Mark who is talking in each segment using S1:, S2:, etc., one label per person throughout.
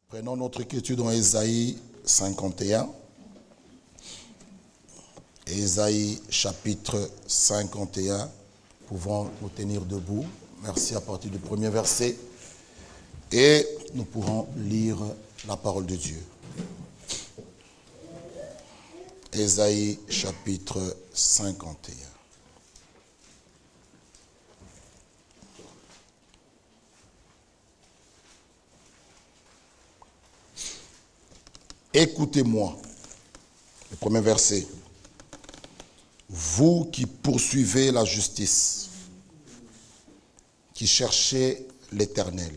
S1: Prenons notre écriture dans Ésaïe 51. Ésaïe chapitre 51. Pouvons nous tenir debout. Merci à partir du premier verset. Et nous pourrons lire la parole de Dieu. Ésaïe chapitre 51. Écoutez-moi, le premier verset. Vous qui poursuivez la justice, qui cherchez l'Éternel,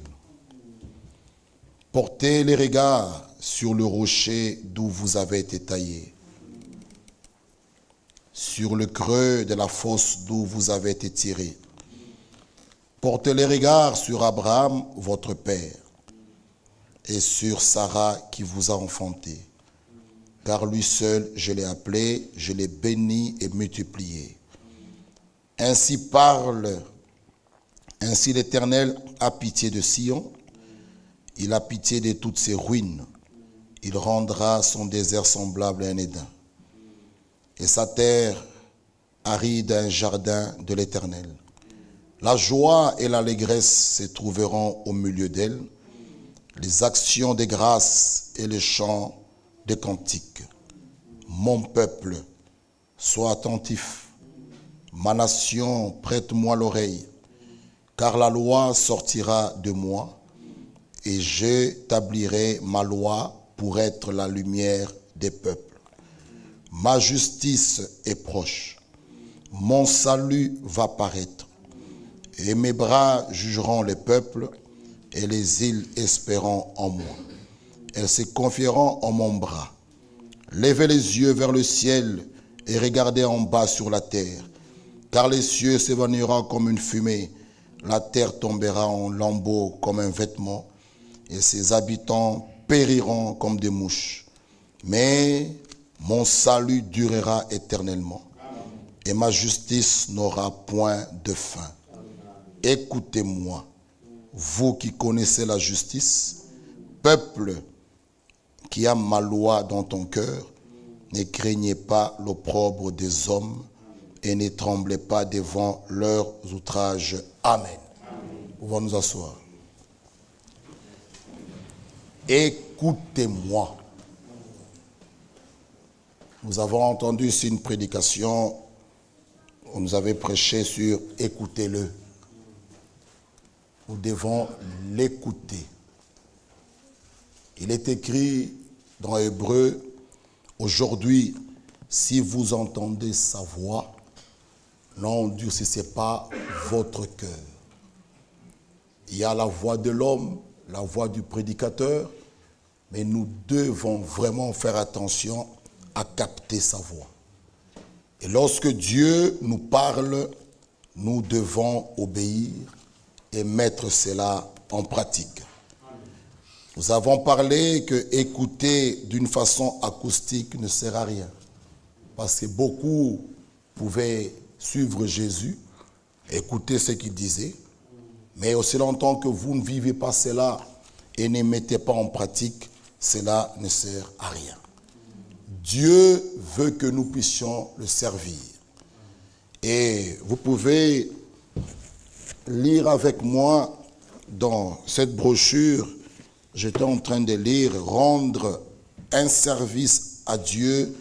S1: portez les regards sur le rocher d'où vous avez été taillé, sur le creux de la fosse d'où vous avez été tiré. Portez les regards sur Abraham, votre père, et sur Sarah qui vous a enfanté. Car lui seul, je l'ai appelé, je l'ai béni et multiplié. Ainsi l'Éternel a pitié de Sion, il a pitié de toutes ses ruines. Il rendra son désert semblable à un Éden, et sa terre aride à un jardin de l'Éternel. La joie et l'allégresse se trouveront au milieu d'elle, les actions de grâce et les chants de cantiques. Mon peuple, sois attentif. Ma nation, prête-moi l'oreille, car la loi sortira de moi, et j'établirai ma loi pour être la lumière des peuples. Ma justice est proche. Mon salut va paraître, et mes bras jugeront les peuples, et les îles espérant en moi. Elles se confieront en mon bras. Levez les yeux vers le ciel et regardez en bas sur la terre, car les cieux s'évanouiront comme une fumée, la terre tombera en lambeaux comme un vêtement, et ses habitants périront comme des mouches. Mais mon salut durera éternellement, et ma justice n'aura point de fin. Écoutez-moi, vous qui connaissez la justice, peuple qui a ma loi dans ton cœur, ne craignez pas l'opprobre des hommes et ne tremblez pas devant leurs outrages. Amen. Nous pouvons nous asseoir. Écoutez-moi. Nous avons entendu ici une prédication, on nous avait prêché sur écoutez-le. Nous devons l'écouter. Il est écrit dans Hébreu, aujourd'hui, si vous entendez sa voix, n'endurcissez pas votre cœur. Il y a la voix de l'homme, la voix du prédicateur, mais nous devons vraiment faire attention à capter sa voix. Et lorsque Dieu nous parle, nous devons obéir et mettre cela en pratique. Nous avons parlé que écouter d'une façon acoustique ne sert à rien. Parce que beaucoup pouvaient suivre Jésus, écouter ce qu'il disait, mais aussi longtemps que vous ne vivez pas cela et ne mettez pas en pratique, cela ne sert à rien. Dieu veut que nous puissions le servir. Et vous pouvez lire avec moi dans cette brochure, j'étais en train de lire « Rendre un service à Dieu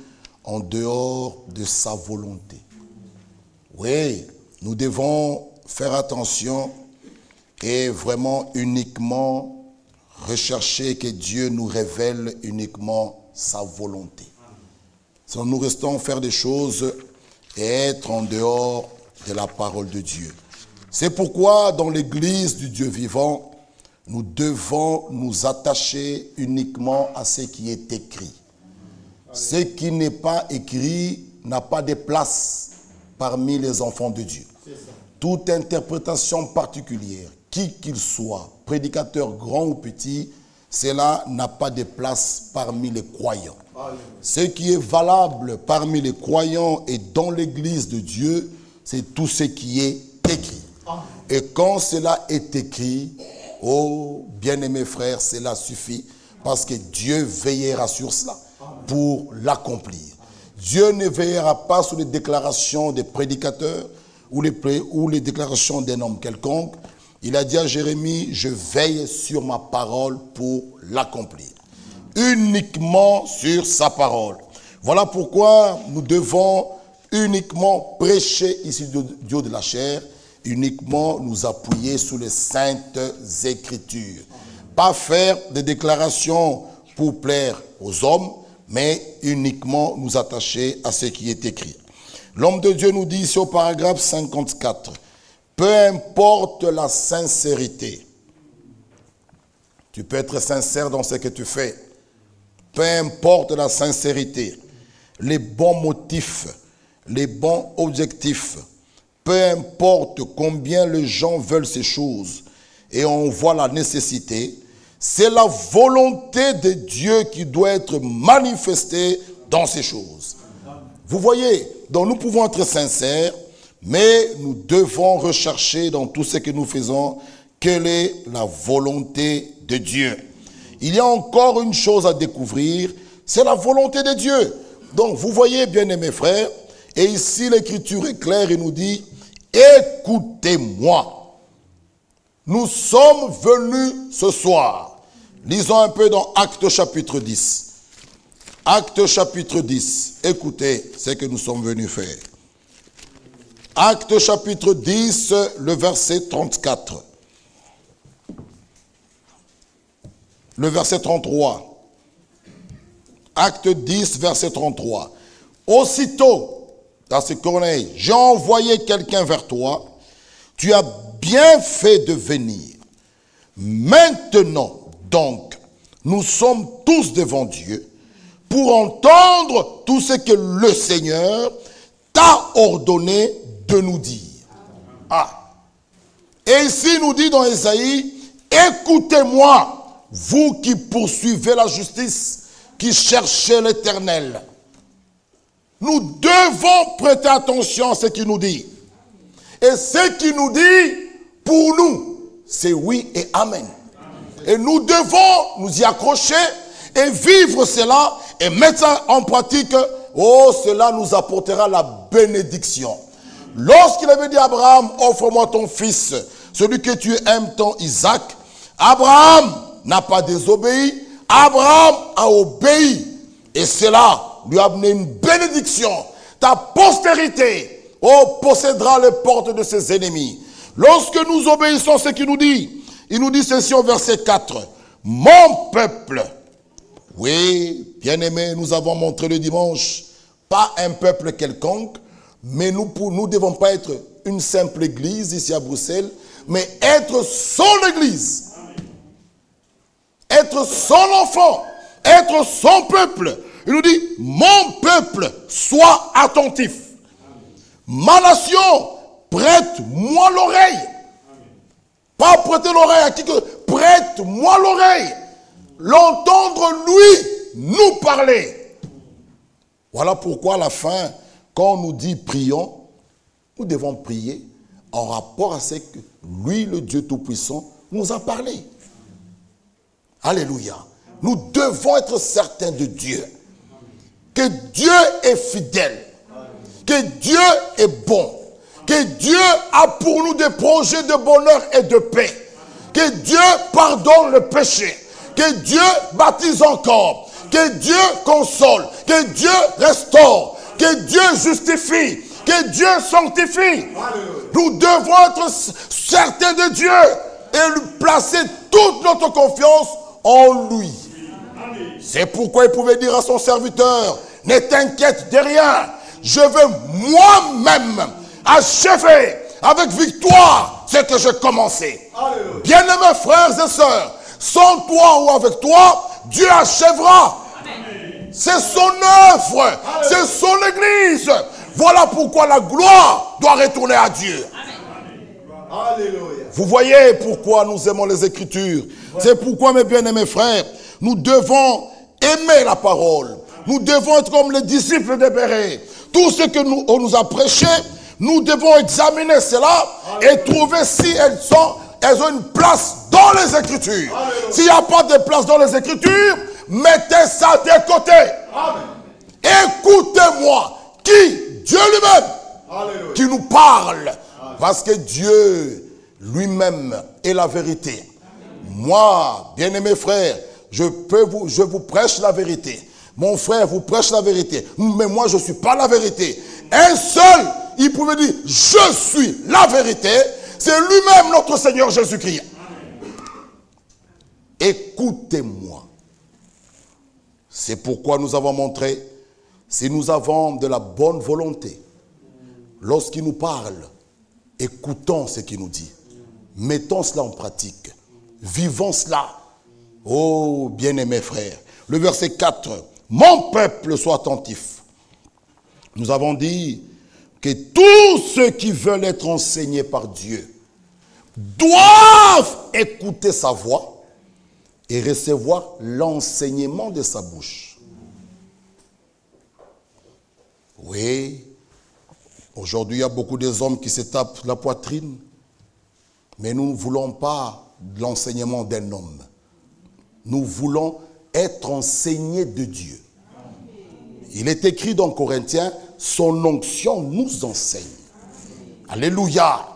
S1: en dehors de sa volonté ». Oui, nous devons faire attention et vraiment uniquement rechercher que Dieu nous révèle uniquement sa volonté. Sinon nous restons faire des choses et être en dehors de la parole de Dieu. C'est pourquoi dans l'église du Dieu vivant, nous devons nous attacher uniquement à ce qui est écrit. Ce qui n'est pas écrit n'a pas de place parmi les enfants de Dieu. Toute interprétation particulière, qui qu'il soit, prédicateur grand ou petit, cela n'a pas de place parmi les croyants. Ce qui est valable parmi les croyants et dans l'église de Dieu, c'est tout ce qui est écrit. Et quand cela est écrit, oh, bien-aimés frères, cela suffit Parce que Dieu veillera sur cela pour l'accomplir. Dieu ne veillera pas sur les déclarations des prédicateurs ou les déclarations d'un homme quelconque. Il a dit à Jérémie, je veille sur ma parole pour l'accomplir. Uniquement sur sa parole. Voilà pourquoi nous devons uniquement prêcher ici du haut de la chair, uniquement nous appuyer sur les saintes écritures. Pas faire des déclarations pour plaire aux hommes, mais uniquement nous attacher à ce qui est écrit. L'homme de Dieu nous dit ici au paragraphe 54, peu importe la sincérité, tu peux être sincère dans ce que tu fais, peu importe la sincérité, les bons motifs, les bons objectifs, peu importe combien les gens veulent ces choses et on voit la nécessité, c'est la volonté de Dieu qui doit être manifestée dans ces choses. Vous voyez, donc nous pouvons être sincères, mais nous devons rechercher dans tout ce que nous faisons quelle est la volonté de Dieu. Il y a encore une chose à découvrir, c'est la volonté de Dieu. Donc vous voyez, bien-aimés frères, et ici l'Écriture est claire et nous dit, écoutez-moi. Nous sommes venus ce soir. Lisons un peu dans Actes chapitre 10. Actes chapitre 10. Écoutez ce que nous sommes venus faire. Actes chapitre 10, le verset 34. Le verset 33. Acte 10, verset 33. Aussitôt, dans ce Corneille, j'ai envoyé quelqu'un vers toi. Tu as bien fait de venir. Maintenant, donc, nous sommes tous devant Dieu pour entendre tout ce que le Seigneur t'a ordonné de nous dire. Ah. Et ici, il nous dit dans Ésaïe, écoutez-moi, vous qui poursuivez la justice, qui cherchez l'Éternel. Nous devons prêter attention à ce qu'il nous dit. Et ce qu'il nous dit, pour nous, c'est oui et amen. Et nous devons nous y accrocher et vivre cela et mettre ça en pratique. Oh, cela nous apportera la bénédiction. Lorsqu'il avait dit à Abraham, offre-moi ton fils, celui que tu aimes, ton Isaac, Abraham n'a pas désobéi, Abraham a obéi. Et cela lui a amené une bénédiction. Ta postérité, oh, possédera les portes de ses ennemis. Lorsque nous obéissons ce qu'il nous dit, il nous dit ceci au verset 4. Mon peuple, oui, bien-aimé, nous avons montré le dimanche, pas un peuple quelconque, mais nous ne devons pas être une simple église ici à Bruxelles, mais être son église. Être son enfant, être son peuple. Il nous dit, mon peuple, sois attentif. Ma nation, prête-moi l'oreille. Pas prêter l'oreille à qui que, prête-moi l'oreille. L'entendre lui nous parler. Voilà pourquoi à la fin, quand on nous dit prions, nous devons prier en rapport à ce que lui, le Dieu Tout-Puissant, nous a parlé. Alléluia. Nous devons être certains de Dieu. Que Dieu est fidèle. Que Dieu est bon. Que Dieu a pour nous des projets de bonheur et de paix. Que Dieu pardonne le péché. Que Dieu baptise encore. Que Dieu console. Que Dieu restaure. Que Dieu justifie. Que Dieu sanctifie. Nous devons être certains de Dieu et lui placer toute notre confiance en lui. C'est pourquoi il pouvait dire à son serviteur, ne t'inquiète de rien, je vais moi-même achever avec victoire ce que j'ai commencé. Bien-aimés frères et sœurs, sans toi ou avec toi, Dieu achèvera. C'est son œuvre, c'est son église. Voilà pourquoi la gloire doit retourner à Dieu. Alléluia. Vous voyez pourquoi nous aimons les Écritures. C'est pourquoi, mes bien-aimés frères, nous devons aimer la parole. Nous devons être comme les disciples de Béret. Tout ce que on nous a prêché, nous devons examiner cela et trouver si elles sont elles ont une place dans les Écritures. S'il n'y a pas de place dans les Écritures, mettez ça de côté. Écoutez-moi. Qui? Dieu lui-même. Qui nous parle. Parce que Dieu lui-même est la vérité. Moi, bien-aimés frères, je vous prêche la vérité. Mon frère vous prêche la vérité. Mais moi, je ne suis pas la vérité. Un seul, il pouvait dire, je suis la vérité. C'est lui-même notre Seigneur Jésus-Christ. Écoutez-moi. C'est pourquoi nous avons montré, si nous avons de la bonne volonté, lorsqu'il nous parle, écoutons ce qu'il nous dit. Mettons cela en pratique. Vivons cela. Oh, bien-aimés frères. Le verset 4. Mon peuple soit attentif. Nous avons dit que tous ceux qui veulent être enseignés par Dieu doivent écouter sa voix et recevoir l'enseignement de sa bouche. Oui, aujourd'hui il y a beaucoup d'hommes qui se tapent la poitrine, mais nous ne voulons pas de l'enseignement d'un homme. Nous voulons être enseignés de Dieu. Il est écrit dans Corinthiens, son onction nous enseigne. Alléluia.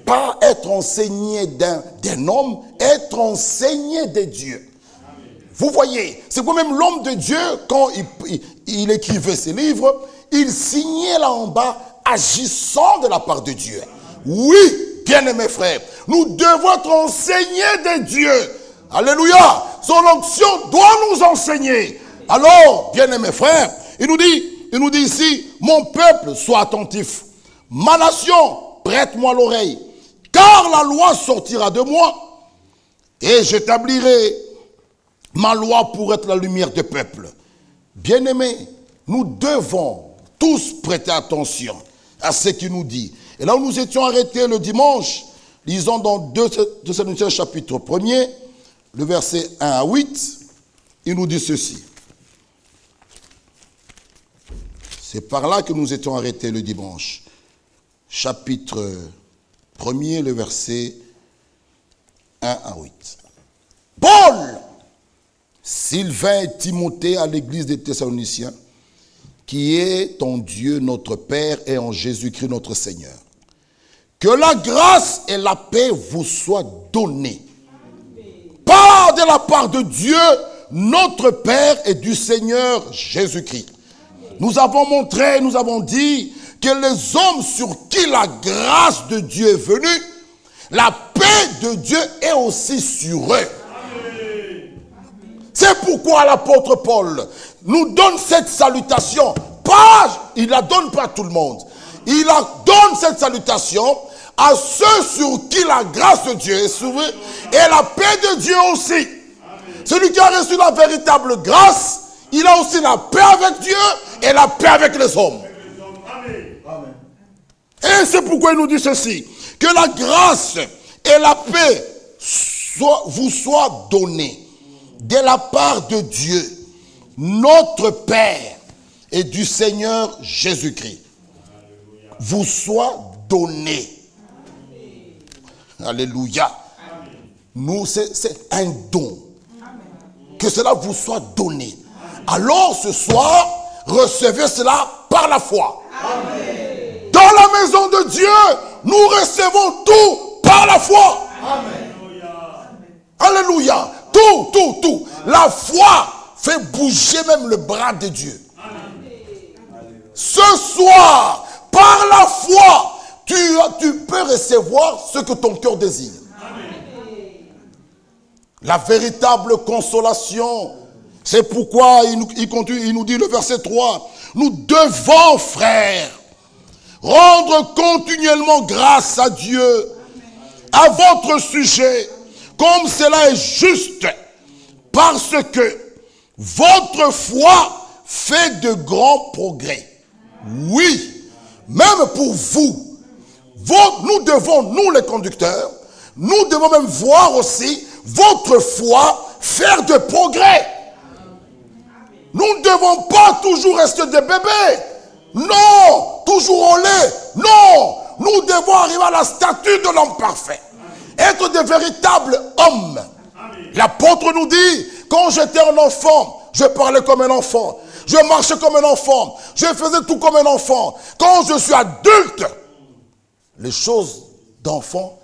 S1: Pas être enseigné d'un homme, être enseigné de Dieu. Vous voyez, c'est quand même l'homme de Dieu, quand il écrivait ses livres, il signait là en bas, agissant de la part de Dieu. Oui, bien-aimés frères, nous devons être enseignés de Dieu. Alléluia. Son onction doit nous enseigner. Alors, bien-aimés frères, il nous dit ici, mon peuple, sois attentif. Ma nation, prête-moi l'oreille. Car la loi sortira de moi et j'établirai ma loi pour être la lumière du peuple. Bien-aimés, nous devons tous prêter attention à ce qu'il nous dit. Et là où nous étions arrêtés le dimanche, lisons dans 2 Thessaloniciens chapitre 1er, le verset 1 à 8, il nous dit ceci. C'est par là que nous étions arrêtés le dimanche. Chapitre 1er, le verset 1 à 8. Paul, Sylvain et Timothée à l'église des Thessaloniciens, qui est en Dieu notre Père et en Jésus-Christ notre Seigneur. Que la grâce et la paix vous soient données. Par de la part de Dieu, notre Père et du Seigneur Jésus-Christ. Nous avons montré, nous avons dit que les hommes sur qui la grâce de Dieu est venue, la paix de Dieu est aussi sur eux. C'est pourquoi l'apôtre Paul nous donne cette salutation. Il ne la donne pas à tout le monde. Il donne cette salutation à ceux sur qui la grâce de Dieu est sur eux et la paix de Dieu aussi. Amen. Celui qui a reçu la véritable grâce, il a aussi la paix avec Dieu et la paix avec les hommes. Amen. Et c'est pourquoi il nous dit ceci. Que la grâce et la paix vous soient données de la part de Dieu, notre Père et du Seigneur Jésus-Christ. Vous soient données. Alléluia. Nous, c'est un don. Que cela vous soit donné. Alors ce soir, recevez cela par la foi. Amen. Dans la maison de Dieu, nous recevons tout par la foi. Amen. Alléluia. Tout. La foi fait bouger même le bras de Dieu. Amen. Ce soir, par la foi, tu peux recevoir ce que ton cœur désire. Amen. La véritable consolation. C'est pourquoi il continue, il nous dit le verset 3. Nous devons, frères, rendre continuellement grâce à Dieu à votre sujet, comme cela est juste, parce que votre foi fait de grands progrès. Oui, même pour vous. Nous devons, nous les conducteurs, nous devons même voir aussi votre foi faire de progrès. Nous ne devons pas toujours rester des bébés. Non, toujours au lait. Non, nous devons arriver à la stature de l'homme parfait. être de véritables hommes. L'apôtre nous dit, quand j'étais un enfant, je parlais comme un enfant. Je marchais comme un enfant. Je faisais tout comme un enfant. Quand je suis adulte, les choses d'enfant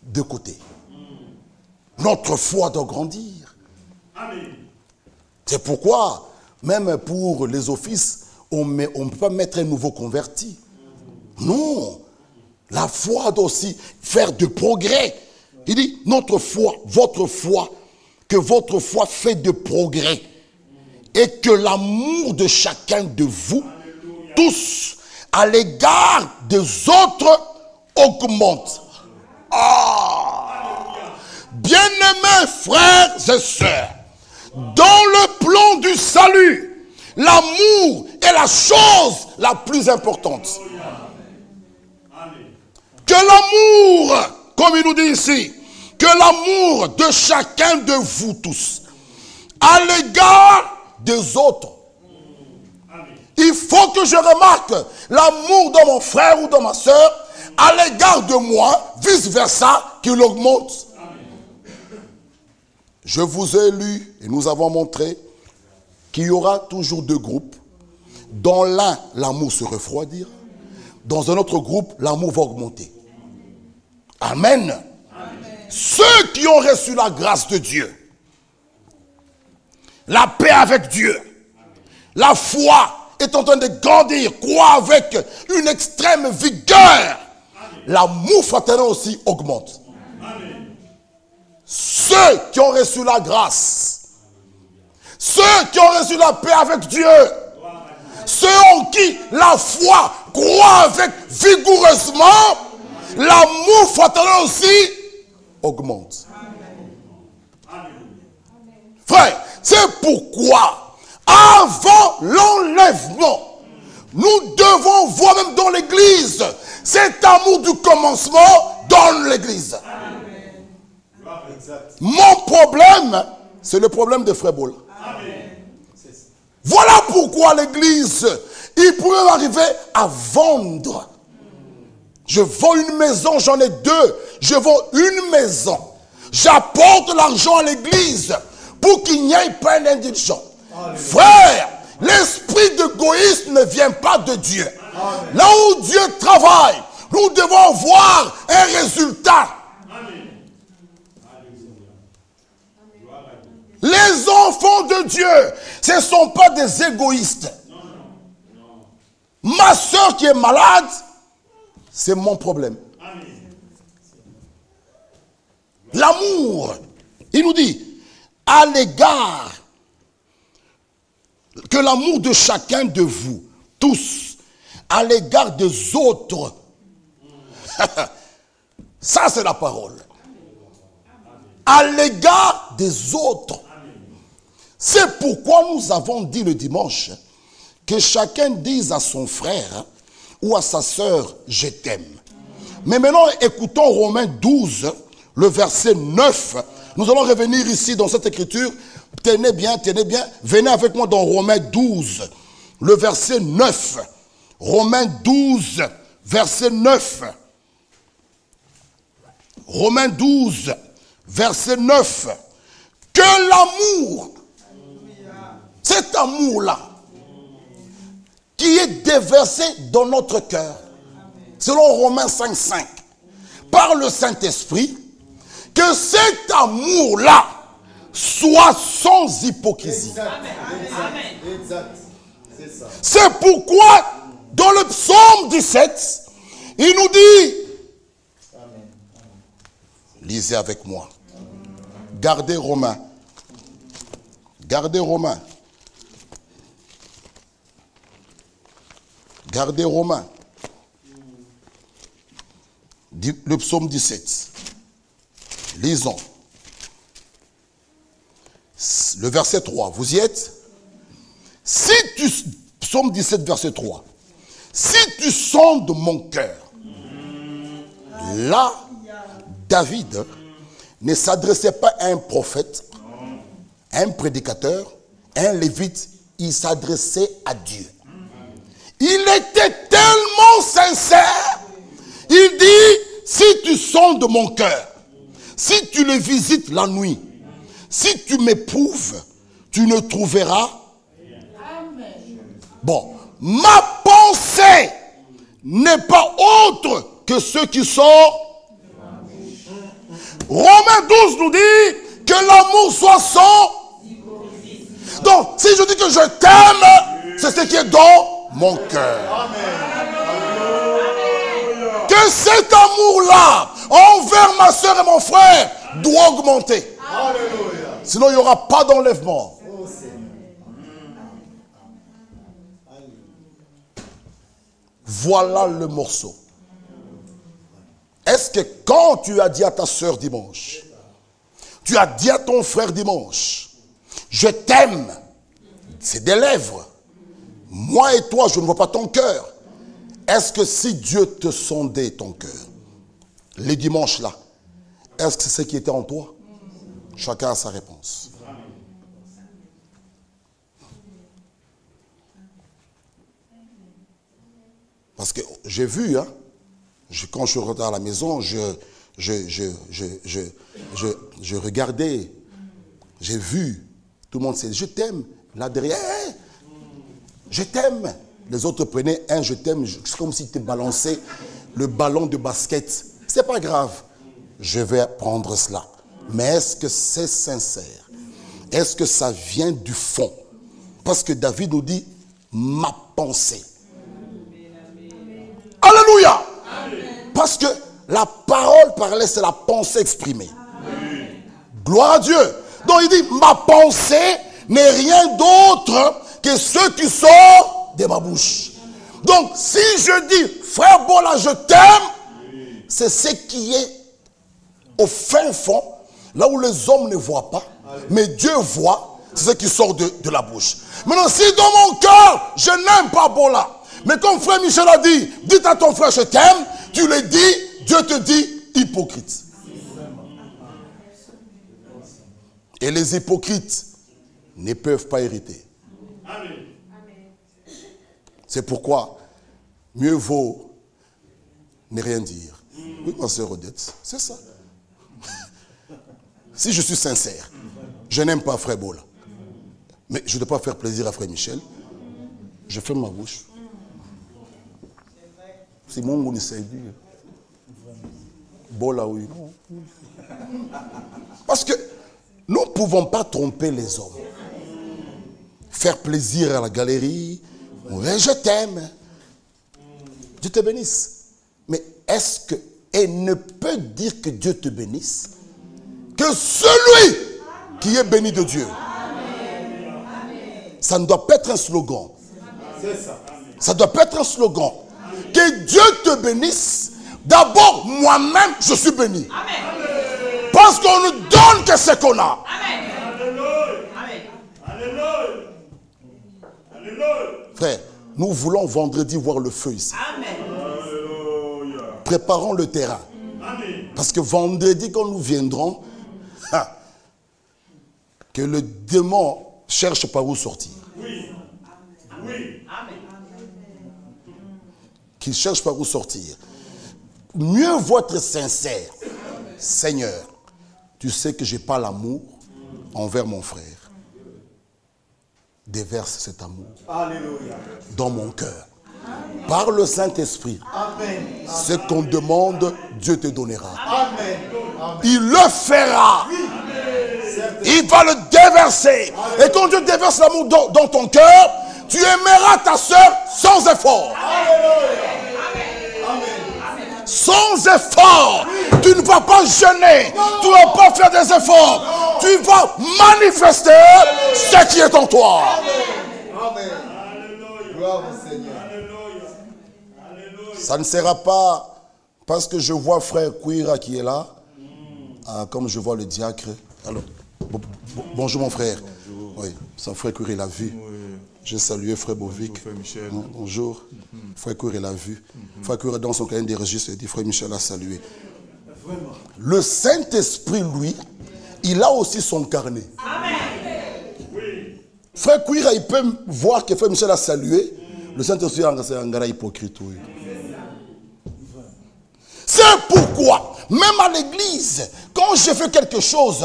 S1: de côté. Notre foi doit grandir. C'est pourquoi, même pour les offices, on ne peut pas mettre un nouveau converti. Non. La foi doit aussi faire de progrès. Il dit, notre foi, votre foi, que votre foi fait de progrès. Et que l'amour de chacun de vous, tous, à l'égard des autres, augmente. Bien-aimés frères et sœurs, dans le plan du salut, l'amour est la chose la plus importante. Que l'amour, comme il nous dit ici, que l'amour de chacun de vous tous, à l'égard des autres. Il faut que je remarque l'amour de mon frère ou de ma soeur à l'égard de moi, vice-versa, qu'il augmente. Je vous ai lu et nous avons montré qu'il y aura toujours deux groupes. Dans l'un, l'amour se refroidira. Dans un autre groupe, l'amour va augmenter. Amen. Amen. Ceux qui ont reçu la grâce de Dieu, la paix avec Dieu, la foi est en train de grandir, croire avec une extrême vigueur, l'amour fraternel aussi augmente. Amen. Ceux qui ont reçu la grâce, ceux qui ont reçu la paix avec Dieu, ceux en qui la foi croit avec vigoureusement, l'amour fraternel aussi augmente. Amen. Frère, c'est pourquoi, avant l'enlèvement, nous devons voir même dans l'église cet amour du commencement dans l'église. Mon problème, c'est le problème de Frère Bola. Voilà pourquoi l'église, il pourrait arriver à vendre. Je vends une maison, j'en ai deux. Je vends une maison. J'apporte l'argent à l'église pour qu'il n'y ait pas d'indulgence. Frère, l'esprit d'égoïsme ne vient pas de Dieu. Amen. Là où Dieu travaille, nous devons voir un résultat. Amen. Les enfants de Dieu, ce ne sont pas des égoïstes. Ma soeur qui est malade, c'est mon problème. L'amour, il nous dit, à l'égard, que l'amour de chacun de vous, tous, à l'égard des autres, ça c'est la parole. À l'égard des autres. C'est pourquoi nous avons dit le dimanche que chacun dise à son frère ou à sa sœur, je t'aime. Mais maintenant, écoutons Romains 12, le verset 9. Nous allons revenir ici dans cette écriture. Tenez bien, venez avec moi dans Romains 12, le verset 9. Romains 12, verset 9. Romains 12, verset 9. Que l'amour, cet amour-là, qui est déversé dans notre cœur, selon Romains 5, 5, par le Saint-Esprit, que cet amour-là soit sans hypocrisie. Exact. C'est pourquoi, dans le psaume 17, il nous dit, amen. Lisez avec moi. Gardez Romains. Gardez Romains. Gardez Romains. Le psaume 17. Lisons. Le verset 3. Vous y êtes? Si tu... Psaume 17, verset 3. Si tu sondes mon cœur, là, David ne s'adressait pas à un prophète, à un prédicateur, à un lévite. Il s'adressait à Dieu. Il était tellement sincère. Il dit, si tu sondes mon cœur, si tu le visites la nuit, si tu m'éprouves, tu ne trouveras. Bon, ma pensée n'est pas autre que ce qui sort. Romains 12 nous dit que l'amour soit sans. Donc, si je dis que je t'aime, c'est ce qui est dans mon cœur. Que cet amour-là, envers ma soeur et mon frère, doit augmenter. Sinon, il n'y aura pas d'enlèvement. Voilà le morceau. Est-ce que quand tu as dit à ta soeur dimanche, tu as dit à ton frère dimanche, je t'aime, c'est des lèvres. Moi et toi, je ne vois pas ton cœur. Est-ce que si Dieu te sondait ton cœur, les dimanches là, est-ce que c'est ce qui était en toi? Chacun a sa réponse. Parce que j'ai vu, hein, quand je rentrais à la maison, je regardais, j'ai vu, tout le monde sait, je t'aime, là derrière, je t'aime. Les autres prenaient un je t'aime, c'est comme si tu balançais le ballon de basket. C'est pas grave, je vais prendre cela. Mais est-ce que c'est sincère? Est-ce que ça vient du fond? Parce que David nous dit, ma pensée. Alléluia. Parce que la parole parlait, c'est la pensée exprimée. Gloire à Dieu. Donc il dit, ma pensée n'est rien d'autre que ce qui sort de ma bouche. Donc si je dis, frère Bola, je t'aime, c'est ce qui est au fin fond, là où les hommes ne voient pas, mais Dieu voit, c'est ce qui sort de la bouche. Maintenant, si dans mon cœur, je n'aime pas Bola, mais comme frère Michel a dit, dites à ton frère, je t'aime, tu le dis, Dieu te dit, hypocrite. Et les hypocrites ne peuvent pas hériter. C'est pourquoi mieux vaut ne rien dire. Oui, ma soeur Odette, c'est ça. Si je suis sincère, je n'aime pas frère Bola, mais je ne dois pas faire plaisir à frère Michel, je ferme ma bouche. C'est mon goût de séduire. Bola, oui. Parce que nous ne pouvons pas tromper les hommes. Faire plaisir à la galerie. Oui, je t'aime. Dieu te bénisse. Mais est-ce que, et ne peut dire que Dieu te bénisse, que celui qui est béni de Dieu. Ça ne doit pas être un slogan. Ça ne doit pas être un slogan. Que Dieu te bénisse. D'abord, moi-même, je suis béni. Parce qu'on ne donne que ce qu'on a. Frère, nous voulons vendredi voir le feu ici. Préparons le terrain. Parce que vendredi, quand nous viendrons, que le démon cherche par où sortir. Qu'il cherche par où sortir. Mieux vaut être sincère. Seigneur, tu sais que je n'ai pas l'amour envers mon frère. Déverse cet amour dans mon cœur. Par le Saint-Esprit. Ce qu'on demande, Dieu te donnera. Il le fera. Il va le déverser. Et quand Dieu déverse l'amour dans ton cœur, tu aimeras ta soeur sans effort. Sans effort. Tu ne vas pas jeûner. Tu ne vas pas faire des efforts. Tu vas manifester ce qui est en toi.
S2: Amen. Gloire au Seigneur.
S1: Ça ne sera pas parce que je vois frère Kouira qui est là, comme je vois le diacre. Alors, bonjour mon frère.
S3: Bonjour.
S1: Oui, son frère Kouira l'a vu.
S3: Oui.
S1: J'ai salué frère Bovic.
S3: Bonjour, frère Michel.
S1: Bonjour. Frère Kouira l'a vu. Frère Kouira dans son cahier des registres, il dit frère Michel a salué.
S2: Vraiment.
S1: Le Saint-Esprit, lui, il a aussi son carnet.
S2: Amen.
S1: Frère Kouira, il peut voir que frère Michel a salué. Le Saint-Esprit, c'est un gars hypocrite. Oui. C'est pourquoi même à l'église, quand je fais quelque chose,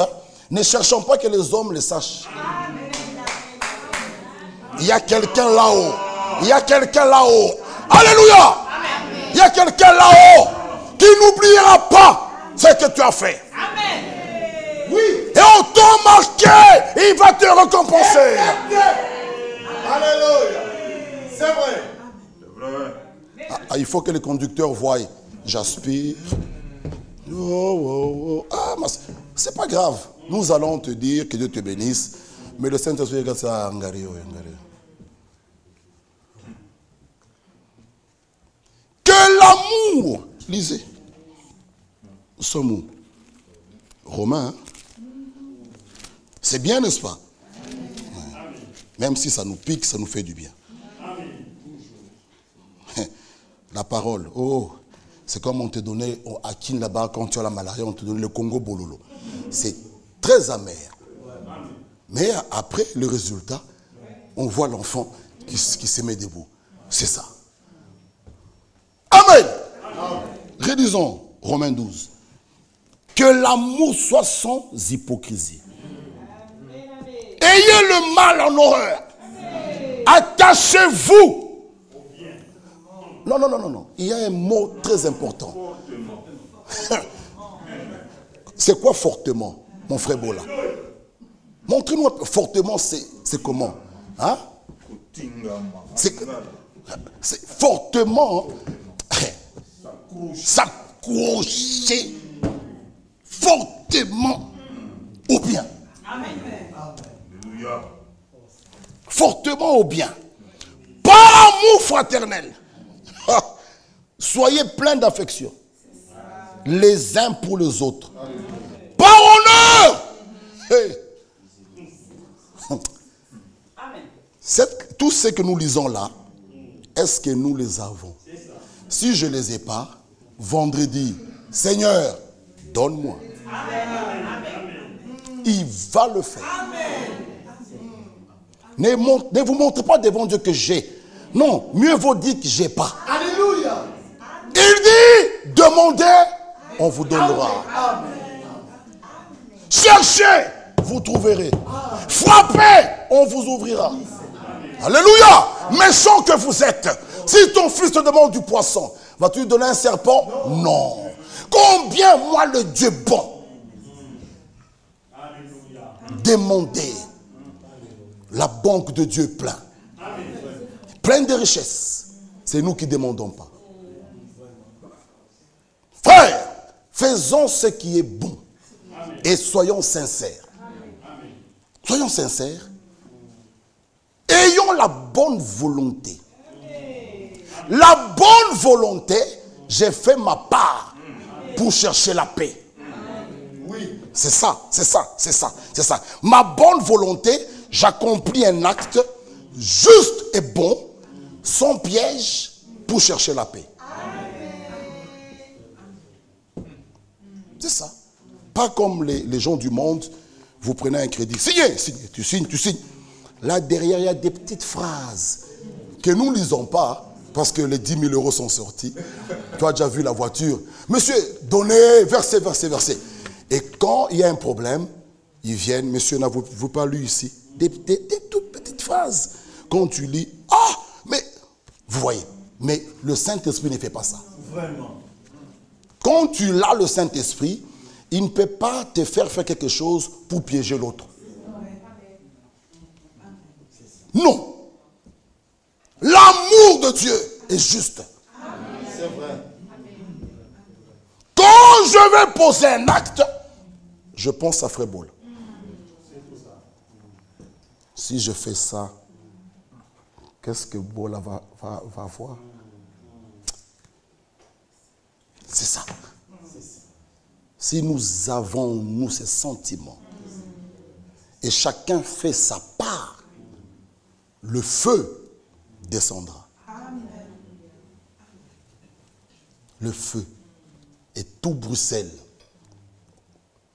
S1: ne cherchons pas que les hommes le sachent. Il y a quelqu'un là-haut. Il y a quelqu'un là-haut. Alléluia. Il y a quelqu'un là-haut qui n'oubliera pas ce que tu as fait. Oui. Et en temps marqué, il va te récompenser.
S2: Alléluia. C'est vrai.
S1: Il faut que les conducteurs voient. J'aspire. Ah, c'est pas grave. Nous allons te dire que Dieu te bénisse. Mais le Saint-Esprit regarde ça. Que l'amour, lisez. Nous sommes où? Romains. C'est bien, n'est-ce pas? Ouais. Même si ça nous pique, ça nous fait du bien. La parole, c'est comme on te donnait à Kin là-bas, quand tu as la malaria, on te donnait le Congo Bololo. C'est très amer. Mais après, le résultat, on voit l'enfant qui se met debout. C'est ça. Amen. Rélisons Romains 12. Que l'amour soit sans hypocrisie. Ayez le mal en horreur. Attachez-vous. Non. Il y a un mot très important. C'est quoi fortement, mon frère Bola? Montrez-nous fortement, c'est comment? Hein? C'est fortement s'accrocher fortement au bien. Fortement au bien. Par amour fraternel. Soyez pleins d'affection les uns pour les autres. Par honneur. Hey. Tout ce que nous lisons là, est-ce que nous les avons? Si je ne les ai pas, vendredi, Seigneur, donne-moi. Il va le faire. Ne vous montrez pas devant Dieu que j'ai. Non, mieux vaut dire que je n'ai pas.
S2: Alléluia.
S1: Il dit, demandez, on vous donnera. Cherchez, vous trouverez. Frappez, on vous ouvrira. Alléluia. Méchant que vous êtes. Si ton fils te demande du poisson, vas-tu lui donner un serpent? Non. Combien moi le Dieu bon? Demandez. La banque de Dieu est pleine. Pleine de richesses. C'est nous qui ne demandons pas. Frère, faisons ce qui est bon. Et soyons sincères. Soyons sincères. Ayons la bonne volonté. La bonne volonté, j'ai fait ma part pour chercher la paix. Oui. C'est ça. Ma bonne volonté, j'accomplis un acte juste et bon, sans piège, pour chercher la paix. C'est ça. Pas comme les gens du monde, vous prenez un crédit. Signez, tu signes. Là derrière, il y a des petites phrases que nous ne lisons pas parce que les 10 000 euros sont sortis. Tu as déjà vu la voiture. Monsieur, donnez, versez. Et quand il y a un problème, ils viennent. Monsieur, n'avez-vous pas lu ici? Des toutes petites phrases. Quand tu lis, mais vous voyez, mais le Saint-Esprit ne fait pas ça.
S2: Vraiment.
S1: Quand tu l'as, le Saint-Esprit, il ne peut pas te faire quelque chose pour piéger l'autre. Non. L'amour de Dieu est juste.
S2: C'est vrai.
S1: Quand je vais poser un acte, je pense à Frère Bola. Si je fais ça, qu'est-ce que Bola va voir? C'est ça. Si nous avons, nous, ces sentiments, et chacun fait sa part, le feu descendra. Le feu. Et tout Bruxelles,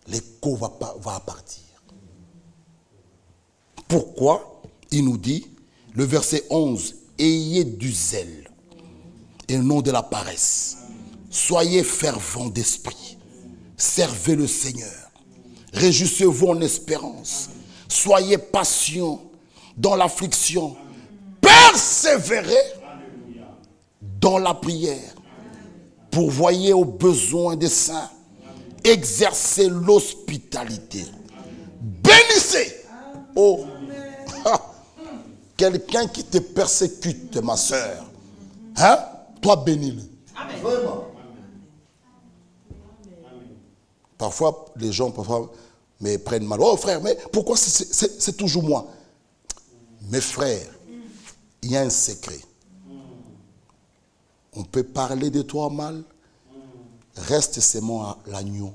S1: l'écho va partir. Pourquoi? Il nous dit, le verset 11, ayez du zèle et non de la paresse. Soyez fervents d'esprit. Servez le Seigneur. Réjouissez-vous en espérance. Soyez patients dans l'affliction. Persévérez dans la prière. Pourvoyez aux besoins des saints. Exercez l'hospitalité. Bénissez. Oh, quelqu'un qui te persécute, ma soeur, hein? Toi bénis-le.
S2: Vraiment.
S1: Parfois, les gens me prennent mal. Oh frère, mais pourquoi c'est toujours moi? Mes frères, il y a un secret. On peut parler de toi mal. Reste seulement à l'agneau.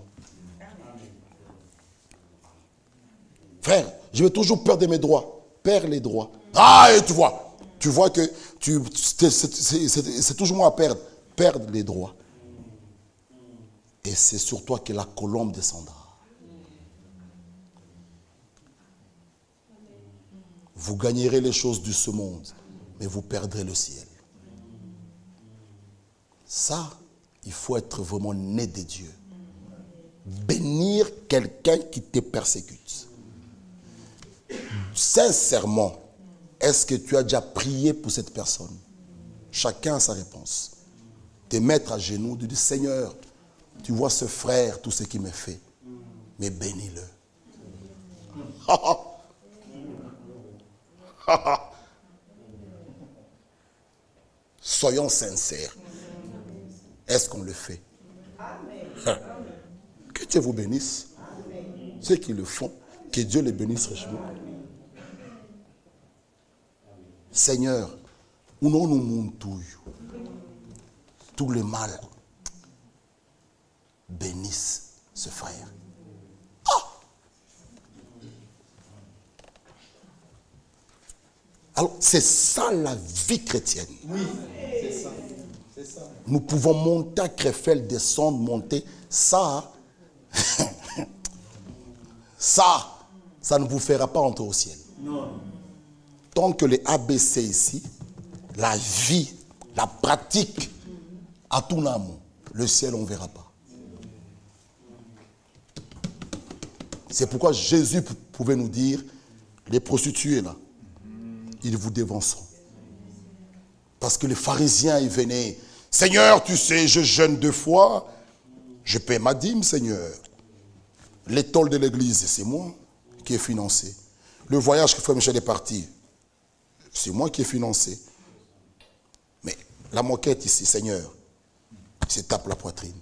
S1: Frère, je vais toujours perdre mes droits. Perds les droits. Ah, et tu vois que c'est toujours moi à perdre. Perdre les droits. Et c'est sur toi que la colombe descendra. Vous gagnerez les choses de ce monde, mais vous perdrez le ciel. Ça, il faut être vraiment né de Dieu. Bénir quelqu'un qui te persécute. Sincèrement, est-ce que tu as déjà prié pour cette personne? Chacun a sa réponse. Te mettre à genoux, de dire Seigneur, tu vois ce frère, tout ce qu'il me fait, mais bénis-le. Soyons sincères. Est-ce qu'on le fait? Que Dieu vous bénisse. Ceux qui le font, que Dieu les bénisse richement. Seigneur, où non nous montons tout le mal, bénisse ce frère. Alors, c'est ça la vie chrétienne.
S2: Oui, c'est ça. C'est ça.
S1: Nous pouvons monter à Krefeld, descendre, monter. Ça, ça ne vous fera pas entrer au ciel.
S2: Non.
S1: Tant que les ABC ici, la vie, la pratique, à tout l'amour, le ciel, on ne verra pas. C'est pourquoi Jésus pouvait nous dire, les prostituées là, ils vous dévanceront. Parce que les pharisiens, ils venaient, Seigneur, tu sais, je jeûne 2 fois, je paie ma dîme, Seigneur. L'étole de l'église, c'est moi qui ai financé. Le voyage que Frère Michel est parti, c'est moi qui ai financé. Mais la moquette ici, Seigneur, il se tape la poitrine.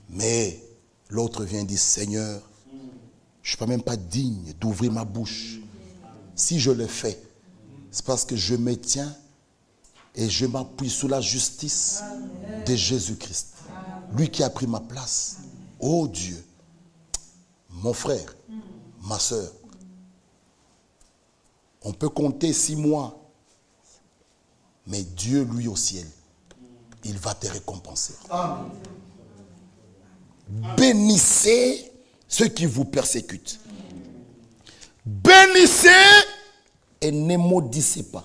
S1: Mais l'autre vient et dit, Seigneur, je ne suis pas même pas digne d'ouvrir ma bouche. Si je le fais, c'est parce que je me tiens et je m'appuie sur la justice de Jésus-Christ. Lui qui a pris ma place. Oh Dieu, mon frère, ma soeur, on peut compter 6 mois, mais Dieu, lui au ciel, il va te récompenser.
S2: Amen.
S1: Bénissez ceux qui vous persécutent. Bénissez et ne maudissez pas.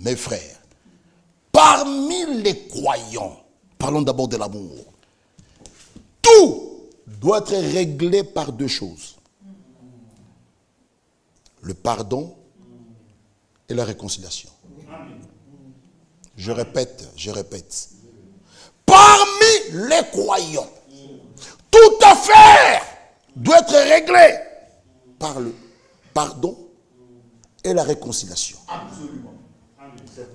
S1: Mes frères, parmi les croyants, parlons d'abord de l'amour, tout doit être réglé par 2 choses. Le pardon et la réconciliation. Je répète. Parmi les croyants, toute affaire doit être réglée par le pardon et la réconciliation.
S2: Absolument.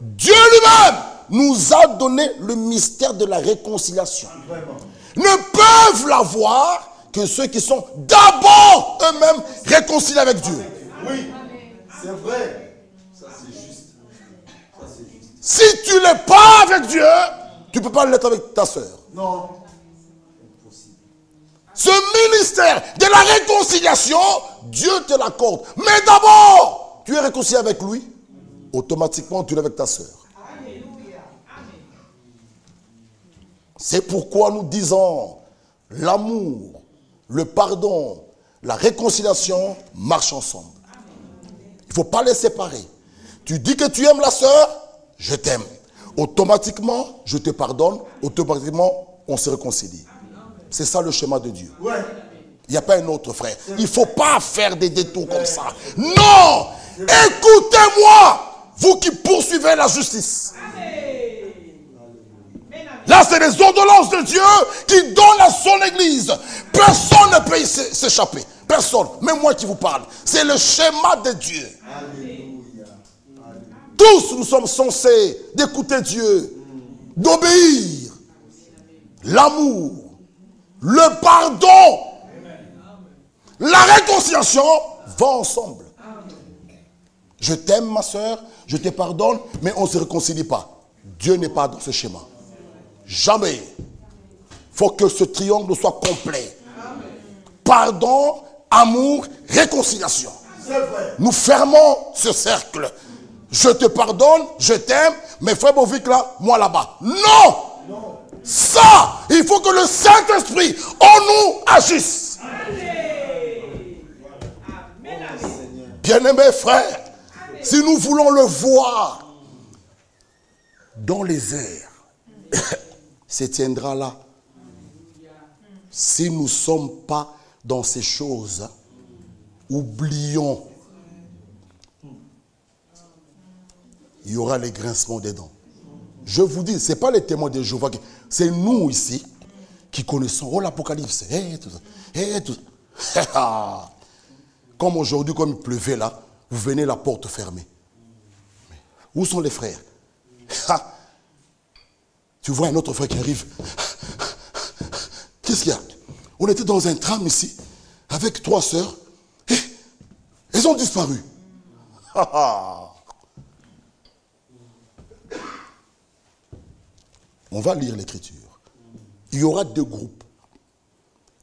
S1: Dieu lui-même nous a donné le mystère de la réconciliation.
S2: Vraiment.
S1: Ne peuvent l'avoir que ceux qui sont d'abord eux-mêmes réconciliés avec Dieu.
S2: Oui, c'est vrai. Ça, c'est juste. Ça, c'est juste.
S1: Si tu n'es pas avec Dieu, tu ne peux pas l'être avec ta soeur.
S2: Non.
S1: Ce ministère de la réconciliation, Dieu te l'accorde. Mais d'abord, tu es réconcilié avec lui, automatiquement tu es avec ta soeur. C'est pourquoi nous disons, l'amour, le pardon, la réconciliation marchent ensemble. Il ne faut pas les séparer. Tu dis que tu aimes la soeur, je t'aime. Automatiquement, je te pardonne. Automatiquement, on se réconcilie. C'est ça le schéma de Dieu. Il n'y a pas un autre frère. Il ne faut pas faire des détours comme ça. Non! Écoutez-moi, vous qui poursuivez la justice. Là, c'est les ordonnances de Dieu qui donnent à son église. Personne ne peut s'échapper. Personne. Même moi qui vous parle. C'est le schéma de Dieu. Tous nous sommes censés d'écouter Dieu, d'obéir. L'amour, le pardon, la réconciliation vont ensemble. Je t'aime, ma soeur, je te pardonne, mais on ne se réconcilie pas. Dieu n'est pas dans ce schéma. Jamais. Il faut que ce triangle soit complet. Pardon, amour, réconciliation. Nous fermons ce cercle. Je te pardonne, je t'aime, mais frère Bovic là, moi là-bas. Non! Ça, il faut que le Saint-Esprit en nous agisse. Bien-aimés frères, si nous voulons le voir dans les airs, se tiendra là. Si nous ne sommes pas dans ces choses, oublions. Il y aura les grincements des dents. Je vous dis, ce n'est pas les témoins de Jéhovah, c'est nous ici qui connaissons. Oh, l'Apocalypse, tout ça. Comme aujourd'hui, comme il pleuvait là, vous venez la porte fermée. Où sont les frères? Tu vois un autre frère qui arrive. Qu'est-ce qu'il y a? On était dans un tram ici, avec 3 sœurs, et elles ont disparu. On va lire l'écriture. Il y aura 2 groupes.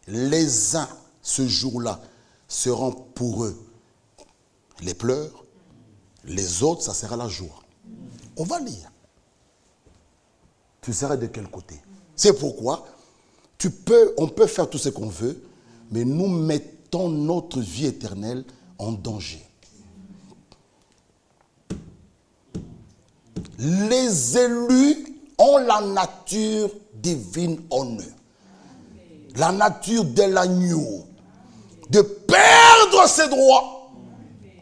S1: Les uns, ce jour-là, seront pour eux les pleurs. Les autres, ça sera la joie. On va lire. Tu seras de quel côté? C'est pourquoi on peut faire tout ce qu'on veut, mais nous mettons notre vie éternelle en danger. Les élus ont la nature divine en eux. La nature de l'agneau. De perdre ses droits.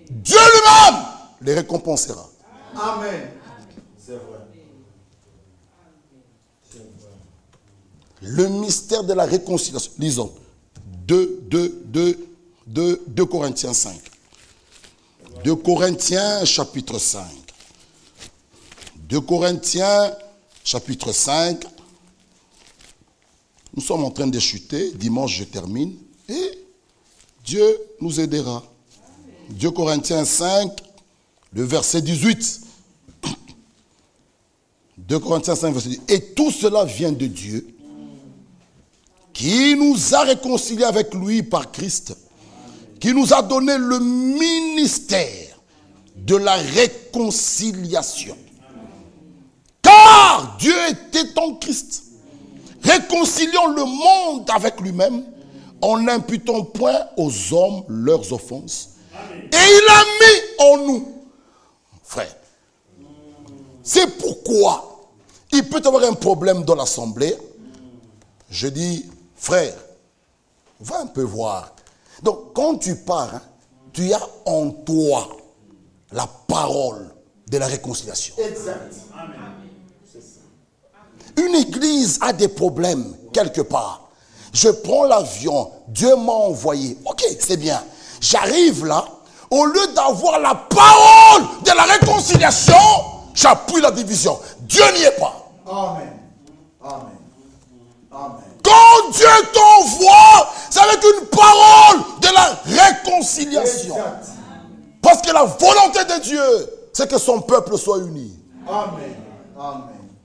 S1: Dieu lui-même les récompensera.
S2: Amen. C'est vrai.
S1: Le mystère de la réconciliation. Lisons. 2 Corinthiens 5. 2 Corinthiens chapitre 5. 2 Corinthiens chapitre 5. Nous sommes en train de chuter. Dimanche, je termine. Et Dieu nous aidera. 2 Corinthiens 5, le verset 18. 2 Corinthiens 5, verset 18. Et tout cela vient de Dieu, qui nous a réconciliés avec lui par Christ, qui nous a donné le ministère de la réconciliation. Car Dieu était en Christ, réconciliant le monde avec lui-même, en n'imputant point aux hommes leurs offenses. Et il a mis en nous, frère. C'est pourquoi il peut y avoir un problème dans l'assemblée. Je dis, frère, va un peu voir. Donc, quand tu pars, tu as en toi la parole de la réconciliation.
S2: Exact.
S1: Une église a des problèmes quelque part. Je prends l'avion, Dieu m'a envoyé. Ok, c'est bien. J'arrive là, au lieu d'avoir la parole de la réconciliation, j'appuie la division. Dieu n'y est pas.
S2: Amen. Amen. Amen.
S1: Quand Dieu t'envoie, c'est avec une parole de la réconciliation.
S2: Exact.
S1: Parce que la volonté de Dieu, c'est que son peuple soit uni.
S2: Amen. Amen.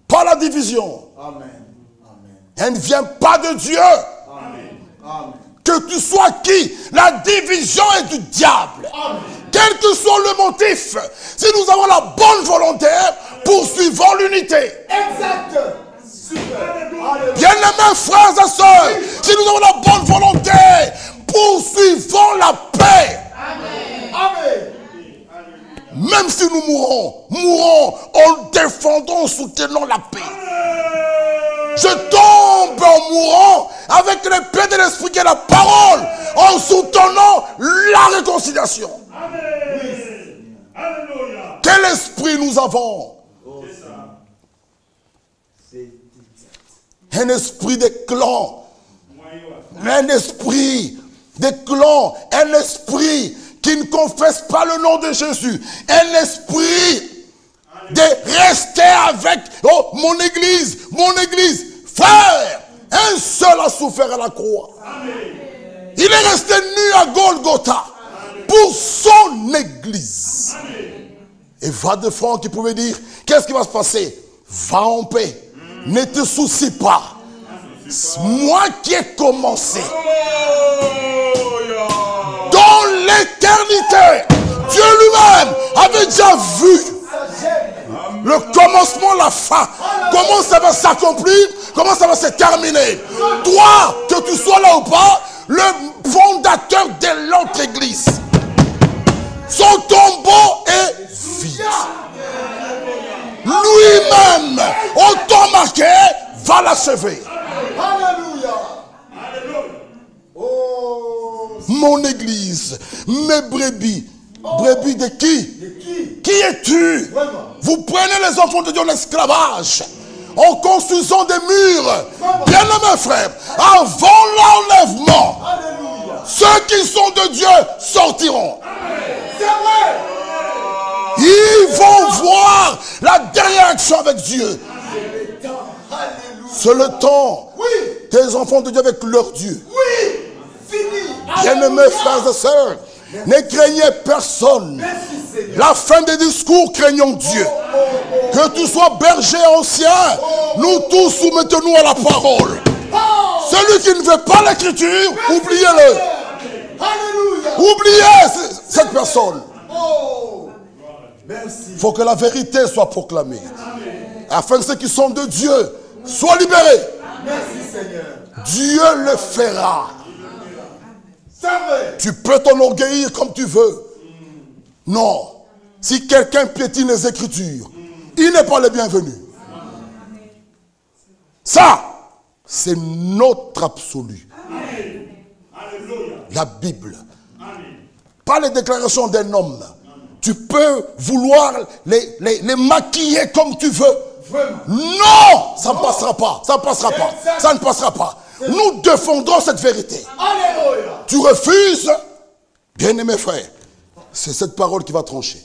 S1: Pas la division.
S2: Amen. Amen.
S1: Elle ne vient pas de Dieu.
S2: Amen. Amen.
S1: Que tu sois qui, la division est du diable.
S2: Amen.
S1: Quel que soit le motif, si nous avons la bonne volonté, poursuivons l'unité.
S2: Exact. Super. Alléluia.
S1: Bien-aimés frères et sœurs, si nous avons la bonne volonté, poursuivons la paix.
S2: Amen.
S1: Même si si nous mourons, mourons en défendant, en soutenant la paix. Je tombe en mourant avec l'épée de l'esprit qui est la parole, en soutenant la réconciliation. Quel esprit nous avons? Un esprit de clan. Un esprit de clan. Un esprit qui ne confesse pas le nom de Jésus. Un esprit de rester avec mon église. Frère, un seul a souffert à la croix. Il est resté nu à Golgotha pour son église. Et va de front qui pouvait dire, qu'est-ce qui va se passer? Va en paix. Ne te soucie pas. Moi qui ai commencé. Dans l'éternité, Dieu lui-même avait déjà vu le commencement, la fin. Comment ça va s'accomplir? Comment ça va se terminer? Toi, que tu sois là ou pas, le fondateur de l'autre église, son tombeau est vide. Lui-même, au temps marqué, va l'achever. Mon église, mes brebis. Brebis de qui? Qui es-tu? Vous prenez les enfants de Dieu en esclavage, en construisant des murs. Bien aimés frères, avant l'enlèvement, ceux qui sont de Dieu sortiront. C'est vrai. Ils vont voir la dernière action avec Dieu. C'est le temps des enfants de Dieu avec leur Dieu. Bien-aimés frères et sœurs, ne craignez personne. La fin des discours, craignons Dieu. Que tu sois berger ancien, nous tous soumettons-nous à la parole. Celui qui ne veut pas l'écriture, oubliez-le. Oubliez cette personne. Il faut que la vérité soit proclamée. Afin que ceux qui sont de Dieu soient libérés. Dieu le fera. Tu peux t'enorgueillir comme tu veux. Non. Si quelqu'un piétine les Écritures, il n'est pas le bienvenu. Ça, c'est notre absolu. La Bible. Pas les déclarations d'un homme. Tu peux vouloir les maquiller comme tu veux. Non, ça ne passera pas. Ça ne passera pas. Ça ne passera pas. Nous défendons cette vérité. Alléluia. Tu refuses, bien-aimé frère, c'est cette parole qui va trancher.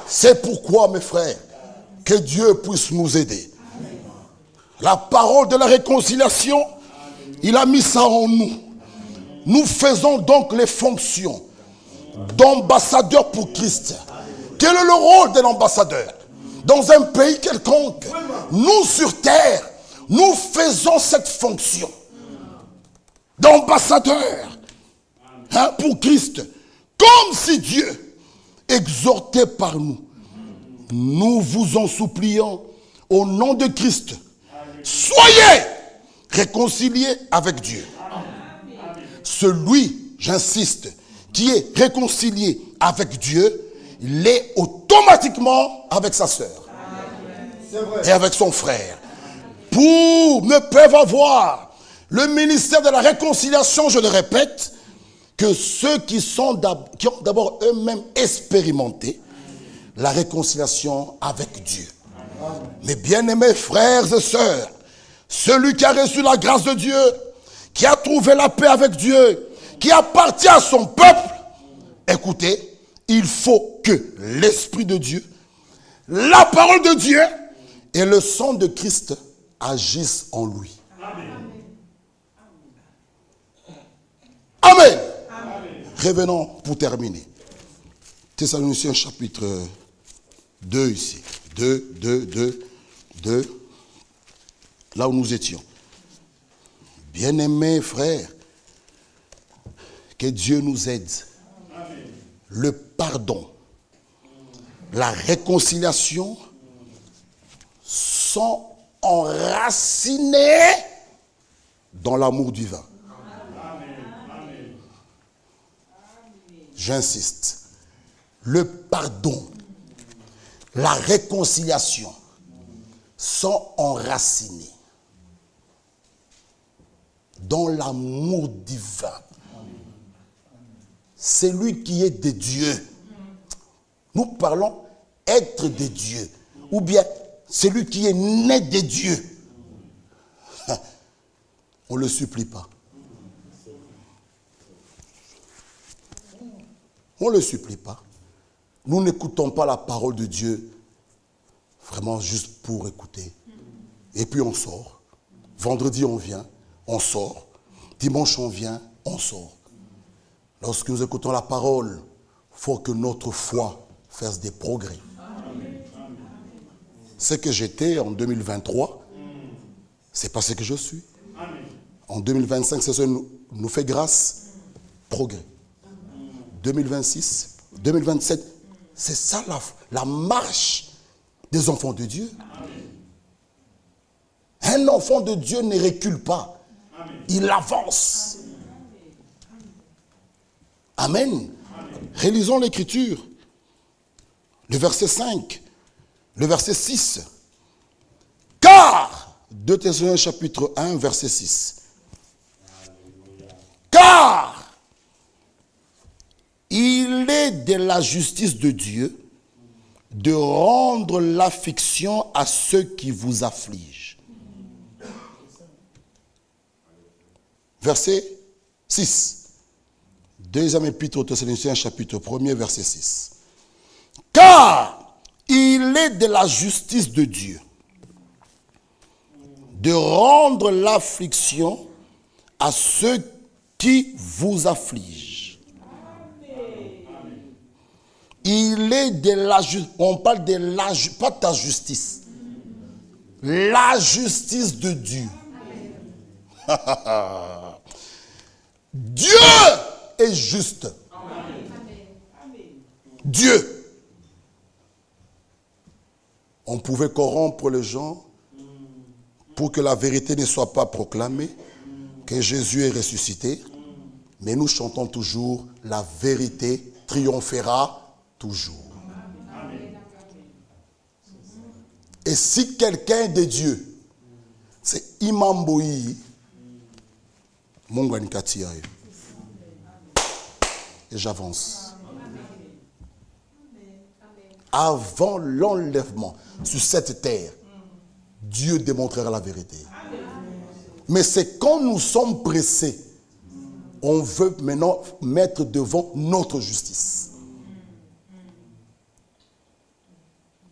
S1: C'est pourquoi, mes frères, que Dieu puisse nous aider. La parole de la réconciliation, il a mis ça en nous. Nous faisons donc les fonctions d'ambassadeur pour Christ. Quel est le rôle de l'ambassadeur? Dans un pays quelconque, nous sur terre, nous faisons cette fonction d'ambassadeur pour Christ. Comme si Dieu exhortait par nous. Nous vous en supplions au nom de Christ. Soyez réconciliés avec Dieu. Celui, j'insiste, qui est réconcilié avec Dieu, il est automatiquement avec sa sœur et avec son frère. Pour ne peuvent avoir le ministère de la réconciliation, je le répète, que ceux qui ont d'abord eux-mêmes expérimenté la réconciliation avec Dieu. Mes bien-aimés frères et sœurs, celui qui a reçu la grâce de Dieu, qui a trouvé la paix avec Dieu, qui appartient à son peuple, écoutez, il faut que l'Esprit de Dieu, la parole de Dieu et le sang de Christ agissent en lui. Amen. Amen. Revenons pour terminer. Thessaloniciens chapitre 2 ici. 2. Là où nous étions. Bien-aimés frères, que Dieu nous aide. Amen. Le pardon, la réconciliation sont enracinés dans l'amour divin. Amen. J'insiste. le pardon, la réconciliation sont enracinés dans l'amour divin. C'est lui qui est de Dieu. Nous parlons être de Dieu. Ou bien celui qui est né de Dieu. On ne le supplie pas. On ne le supplie pas. Nous n'écoutons pas la parole de Dieu vraiment juste pour écouter. Et puis on sort. Vendredi on vient, on sort. Dimanche on vient, on sort. Lorsque nous écoutons la parole, il faut que notre foi fasse des progrès. Ce que j'étais en 2023, c'est pas ce que je suis. En 2025, c'est ce qui nous fait grâce, progrès. 2026, 2027, c'est ça la marche des enfants de Dieu. Un enfant de Dieu ne recule pas. Il avance. Amen. Relisons l'Écriture. Le verset 5, le verset 6. Car, 2 Thessaloniciens chapitre 1, verset 6. Car, il est de la justice de Dieu de rendre l'affliction à ceux qui vous affligent. Verset 6. Deuxième épître aux Thessaloniciens, chapitre 1er, verset 6. Car il est de la justice de Dieu de rendre l'affliction à ceux qui vous affligent. Il est de la justice. On parle de la justice, pas ta justice. La justice de Dieu. Dieu est juste. Dieu. On pouvait corrompre les gens pour que la vérité ne soit pas proclamée, que Jésus est ressuscité. Mais nous chantons toujours, la vérité triomphera toujours. Et si quelqu'un est de Dieu, c'est Imamboui, Mongwani Katiaï. Et j'avance. Avant l'enlèvement sur cette terre, Dieu démontrera la vérité. Mais c'est quand nous sommes pressés, on veut maintenant mettre devant notre justice.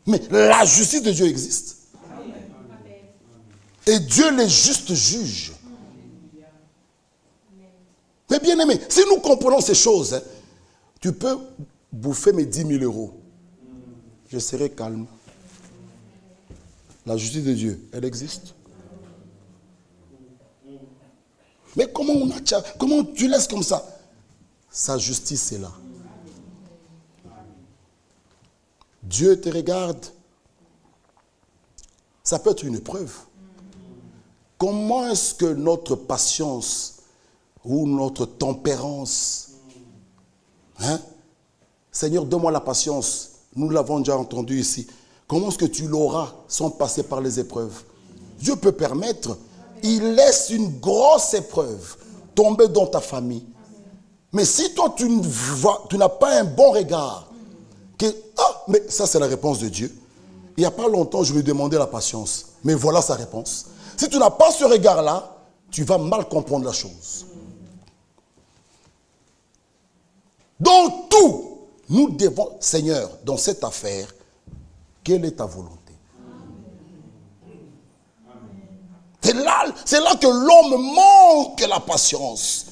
S1: Mais la justice de Dieu existe. Et Dieu les justes juge. Mais bien aimé, si nous comprenons ces choses, tu peux bouffer mes 10 000 euros. Je serai calme. La justice de Dieu, elle existe. Mais comment tu laisses comme ça? Sa justice est là. Dieu te regarde. Ça peut être une épreuve. Comment est-ce que notre patience ou notre tempérance, Seigneur, donne-moi la patience. Nous l'avons déjà entendu ici. Comment est-ce que tu l'auras sans passer par les épreuves? Dieu peut permettre. Il laisse une grosse épreuve tomber dans ta famille. Mais si toi, tu n'as pas un bon regard, mais ça c'est la réponse de Dieu. Il n'y a pas longtemps, je lui demandais la patience. Mais voilà sa réponse. Si tu n'as pas ce regard-là, tu vas mal comprendre la chose. Dans tout, nous devons, Seigneur, dans cette affaire, quelle est ta volonté? C'est là que l'homme manque la patience.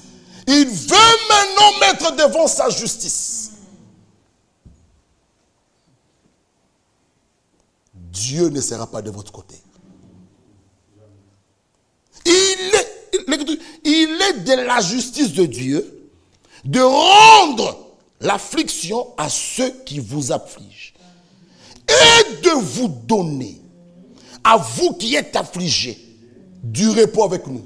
S1: Il veut maintenant mettre devant sa justice. Dieu ne sera pas de votre côté. Il est de la justice de Dieu de rendre l'affliction à ceux qui vous affligent et de vous donner, à vous qui êtes affligés, du repos avec nous.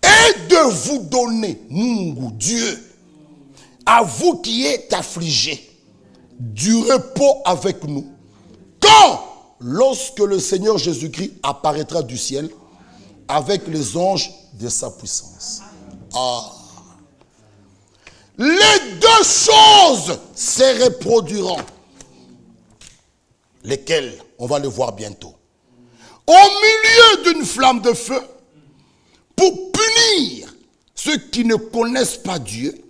S1: Et de vous donner, Mungu, Dieu, à vous qui êtes affligés, du repos avec nous. Quand? Lorsque le Seigneur Jésus-Christ apparaîtra du ciel avec les anges de sa puissance. Ah. Les deux choses se reproduiront. Lesquelles? On va les voir bientôt. Au milieu d'une flamme de feu, pour punir ceux qui ne connaissent pas Dieu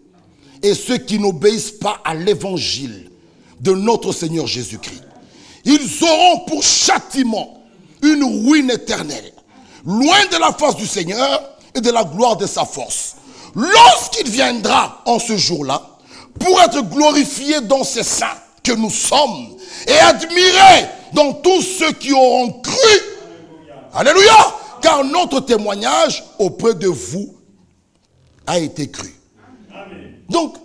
S1: et ceux qui n'obéissent pas à l'évangile de notre Seigneur Jésus-Christ. Ils auront pour châtiment une ruine éternelle, loin de la face du Seigneur et de la gloire de sa force. Lorsqu'il viendra en ce jour-là, pour être glorifié dans ses saints que nous sommes, et admiré dans tous ceux qui auront cru. Alléluia. Alléluia. Car notre témoignage auprès de vous a été cru. Amen. Donc,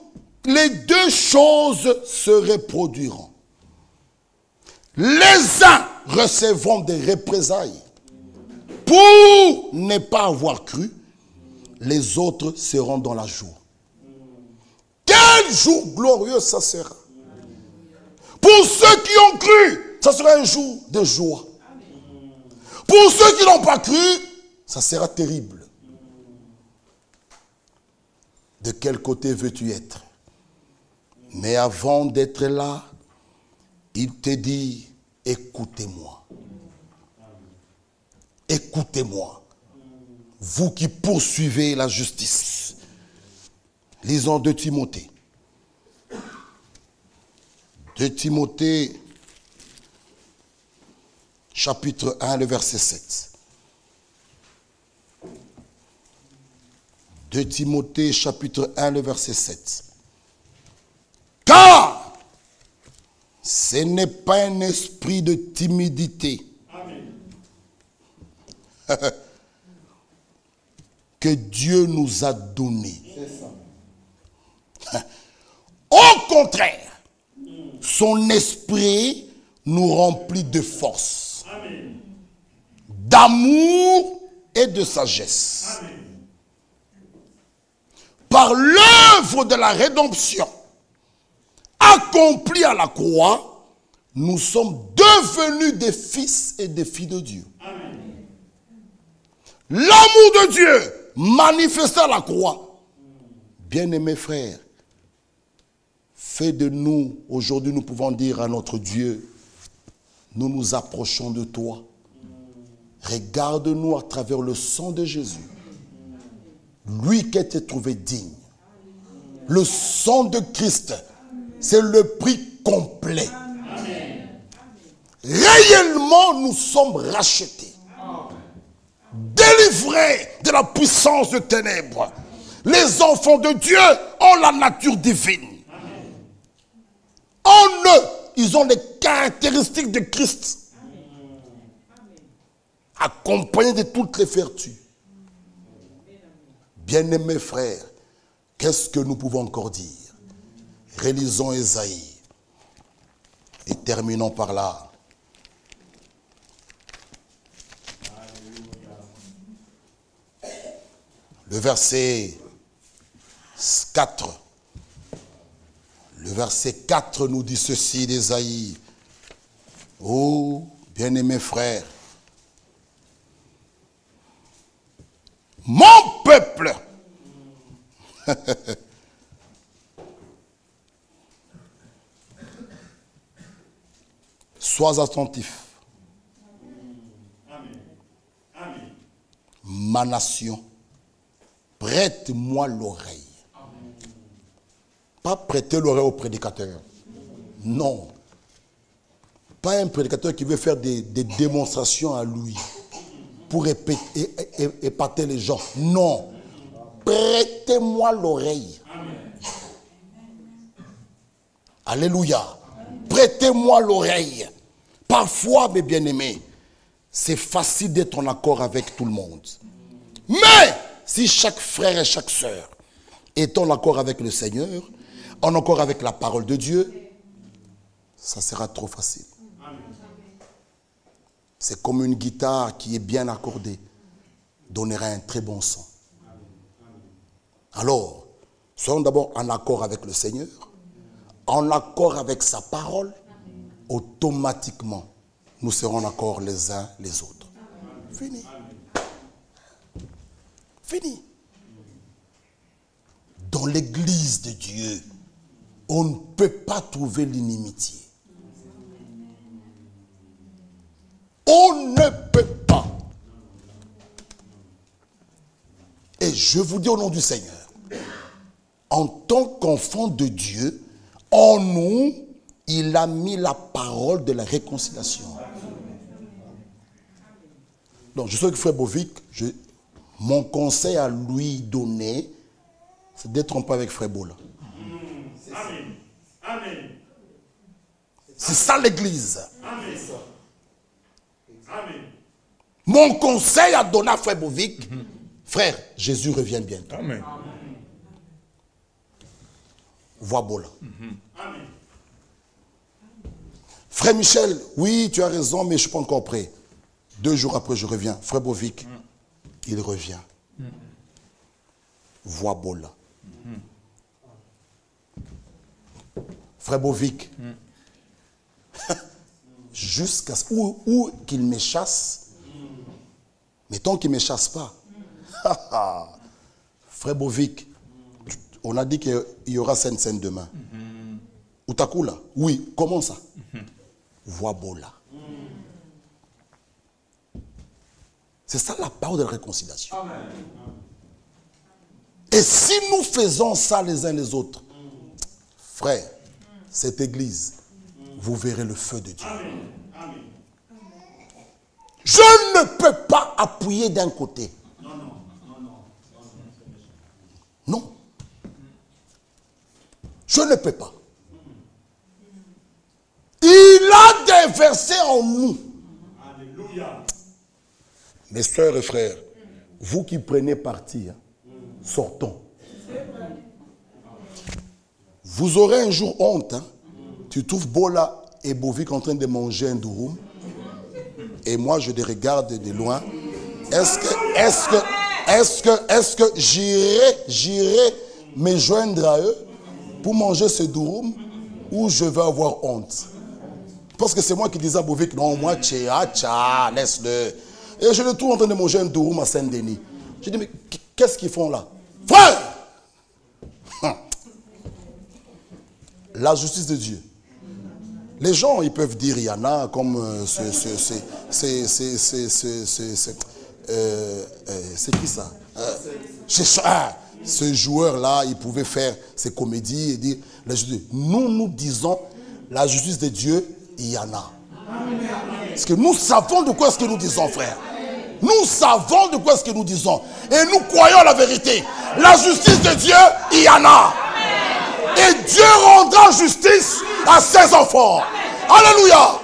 S1: les deux choses se reproduiront. Les uns recevront des représailles pour ne pas avoir cru. Les autres seront dans la joie. Quel jour glorieux ça sera. Pour ceux qui ont cru, ça sera un jour de joie. Pour ceux qui n'ont pas cru, ça sera terrible. De quel côté veux-tu être? Mais avant d'être là, il te dit, écoutez-moi. Écoutez-moi. Vous qui poursuivez la justice. Lisons 2 Timothée. 2 Timothée, chapitre 1, le verset 7. 2 Timothée, chapitre 1, le verset 7. Car ce n'est pas un esprit de timidité. Amen. Que Dieu nous a donné. Au contraire, son esprit nous remplit de force, d'amour et de sagesse. Amen. Par l'œuvre de la rédemption accomplie à la croix, nous sommes devenus des fils et des filles de Dieu. Amen. L'amour de Dieu manifesté à la croix. Bien-aimés frères, fait de nous, aujourd'hui nous pouvons dire à notre Dieu, nous nous approchons de toi. Regarde-nous à travers le sang de Jésus. Lui qui a été trouvé digne. Le sang de Christ, c'est le prix complet. Amen. Réellement, nous sommes rachetés. Délivrés de la puissance de ténèbres. Les enfants de Dieu ont la nature divine. Amen. En eux, ils ont les caractéristiques de Christ. Accompagnés de toutes les vertus. Bien-aimés frères, qu'est-ce que nous pouvons encore dire? Relisons Ésaïe. Et terminons par là. Le verset 4. Le verset 4 nous dit ceci d'Ésaïe. Oh, bien-aimés frères, mon peuple, sois attentif. Amen. Amen. Ma nation, prête-moi l'oreille. Pas prêter l'oreille au prédicateur. Non. Pas un prédicateur qui veut faire des démonstrations à lui pour épater les gens. Non. Prêtez-moi l'oreille. Alléluia. Prêtez-moi l'oreille. Parfois, mes bien-aimés, c'est facile d'être en accord avec tout le monde. Mais, si chaque frère et chaque sœur est en accord avec le Seigneur, en accord avec la parole de Dieu, ça sera trop facile. C'est comme une guitare qui est bien accordée, donnera un très bon son. Alors, soyons d'abord en accord avec le Seigneur, en accord avec sa parole, automatiquement, nous serons en accord les uns les autres. Fini. Fini. Dans l'église de Dieu, on ne peut pas trouver l'inimitié. On ne peut pas. Et je vous dis au nom du Seigneur, en tant qu'enfant de Dieu, en nous, il a mis la parole de la réconciliation. Donc, je sais que Frère Bovic, mon conseil à lui donner, c'est d'être en paix avec Frère Bola.
S2: Amen. Amen.
S1: C'est ça l'église.
S2: Amen. Amen.
S1: Mon conseil à donner à Frère Bovic, frère, Jésus revient bientôt.
S3: Amen.
S1: Vois Bola.
S2: Amen.
S1: Frère Michel, oui, tu as raison, mais je ne suis pas encore prêt. 2 jours après, je reviens. Frère Bovic, il revient. Vois Bola. Frère Bovic, jusqu'à où qu'il me chasse, mais tant qu'il ne me chasse pas, Frère Bovic, on a dit qu'il y aura scène demain. Outakula, oui, comment ça? Vois Bola. C'est ça la parole de la réconciliation.
S2: Amen.
S1: Et si nous faisons ça les uns les autres, frère, cette église, vous verrez le feu de Dieu.
S2: Amen. Amen.
S1: Je ne peux pas appuyer d'un côté.
S2: Non, non, non, non.
S1: Non. Je ne peux pas. Il a déversé en nous.
S2: Alléluia.
S1: Mes soeurs et frères, vous qui prenez parti, sortons. Vous aurez un jour honte. Tu trouves Bola et Bovic en train de manger un douroum. Et moi, je les regarde de loin. Est-ce que j'irai me joindre à eux pour manger ce douroum ou je vais avoir honte? Parce que c'est moi qui disais à Bovic, non, moi, tcha, laisse-le. Et je le trouve en train de manger un douroum à Saint-Denis. Je dis, mais qu'est-ce qu'ils font là? Frère! La justice de Dieu. Les gens, ils peuvent dire, il y en a comme c'est qui ça? Ce joueur-là, il pouvait faire ses comédies et dire, la justice. Nous disons, la justice de Dieu, il y en a. Parce que nous savons de quoi est-ce que nous disons, frère. Nous savons de quoi est-ce que nous disons. Et nous croyons la vérité. La justice de Dieu, il y en a. Et Dieu rendra justice à ses enfants. Alléluia.